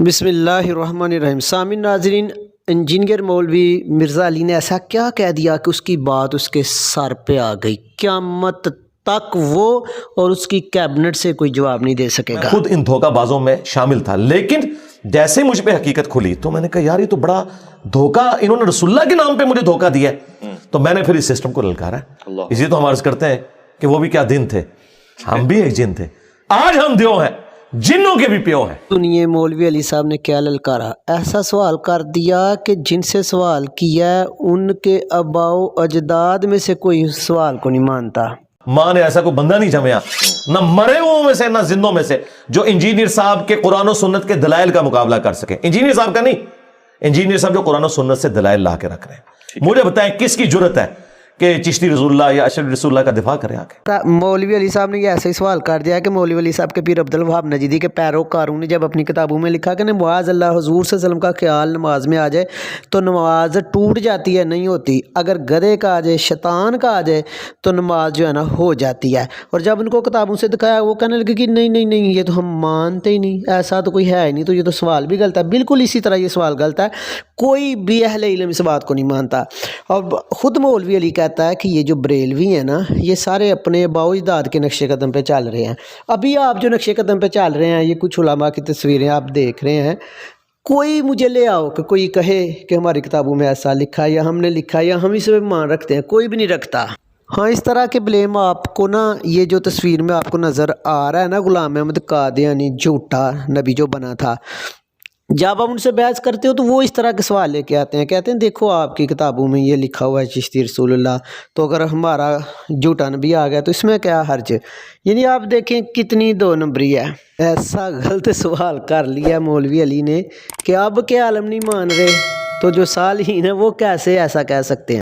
بسم اللہ الرحمن الرحیم۔ سامعین ناظرین، انجینئر مولوی مرزا علی نے ایسا کیا کہہ دیا کہ اس کی بات اس کے سر پہ آ گئی، قیامت تک وہ اور اس کی کیبنٹ سے کوئی جواب نہیں دے سکے گا۔ خود ان دھوکہ بازوں میں شامل تھا، لیکن جیسے مجھ پہ حقیقت کھلی تو میں نے کہا یار یہ تو بڑا دھوکہ، انہوں نے رسول اللہ کے نام پہ مجھے دھوکہ دیا ہے۔ تو میں نے پھر اس سسٹم کو للکارا ہے۔ اسی تو ہم عرض کرتے ہیں کہ وہ بھی کیا دن تھے، ہم بھی ایک جن تھے، آج ہم دیو ہیں، جنوں کے بھی پیو ہیں۔ سنیے مولوی علی صاحب نے کیا للکارا، ایسا سوال کر دیا کہ جن سے سوال کیا ہے ان کے آباء و اجداد میں سے کوئی سوال کو نہیں مانتا۔ ماں نے ایسا کوئی بندہ نہیں جمیا، نہ مرے ہوئے میں سے نہ زندوں میں سے، جو انجینئر صاحب کے قرآن و سنت کے دلائل کا مقابلہ کر سکے۔ انجینئر صاحب کا نہیں، انجینئر صاحب جو قرآن و سنت سے دلائل لا کے رکھ رہے ہیں۔ مجھے بتائیں کس کی جرت ہے کہ چشتی رسول اللہ یا اشرف رسول اللہ کا دفاع کرے آگے؟ مولوی علی صاحب نے یہ ایسا ہی سوال کر دیا کہ مولوی علی صاحب کے پیر عبدالوہاب نجدی کے پیروکاروں نے جب اپنی کتابوں میں لکھا کہ معاذ اللہ حضور صلی اللہ علیہ وسلم کا خیال نماز میں آ جائے تو نماز ٹوٹ جاتی ہے، نہیں ہوتی۔ اگر گدھے کا آ جائے، شیطان کا آ جائے تو نماز جو ہے نا ہو جاتی ہے۔ اور جب ان کو کتابوں سے دکھایا وہ کہنے لگے کہ نہیں نہیں نہیں، یہ تو ہم مانتے ہی نہیں، ایسا تو کوئی ہے ہی نہیں، تو یہ تو سوال بھی غلط ہے۔ بالکل اسی طرح یہ سوال غلط ہے، کوئی بھی اہل علم اس بات کو نہیں مانتا۔ اور خود مولوی علی کہتا ہے کہ یہ جو بریلوی ہیں نا، یہ سارے اپنے آباء و اجداد کے نقش قدم پہ چل رہے ہیں۔ ابھی آپ جو نقش قدم پہ چل رہے ہیں، یہ کچھ علماء کی تصویریں آپ دیکھ رہے ہیں، کوئی مجھے لے آؤ کہ کوئی کہے کہ ہماری کتابوں میں ایسا لکھا ہے یا ہم نے لکھا ہے یا ہم اس پہ مان رکھتے ہیں، کوئی بھی نہیں رکھتا۔ ہاں، اس طرح کے بلیم آپ کو نا، یہ جو تصویر میں آپ کو نظر آ رہا ہے نا، غلام احمد قادیانی جھوٹا نبی جو بنا تھا، جب آپ ان سے بحث کرتے ہو تو وہ اس طرح کے سوال لے کے آتے ہیں، کہتے ہیں دیکھو آپ کی کتابوں میں یہ لکھا ہوا ہے چشتی رسول اللہ، تو اگر ہمارا جھوٹا نبی آ گیا تو اس میں کیا حرج؟ یعنی آپ دیکھیں کتنی دو نمبری ہے۔ ایسا غلط سوال کر لیا مولوی علی نے کہ اب کے عالم نہیں مان رہے، تو جو صالحین ہیں وہ کیسے ایسا کہہ سکتے ہیں؟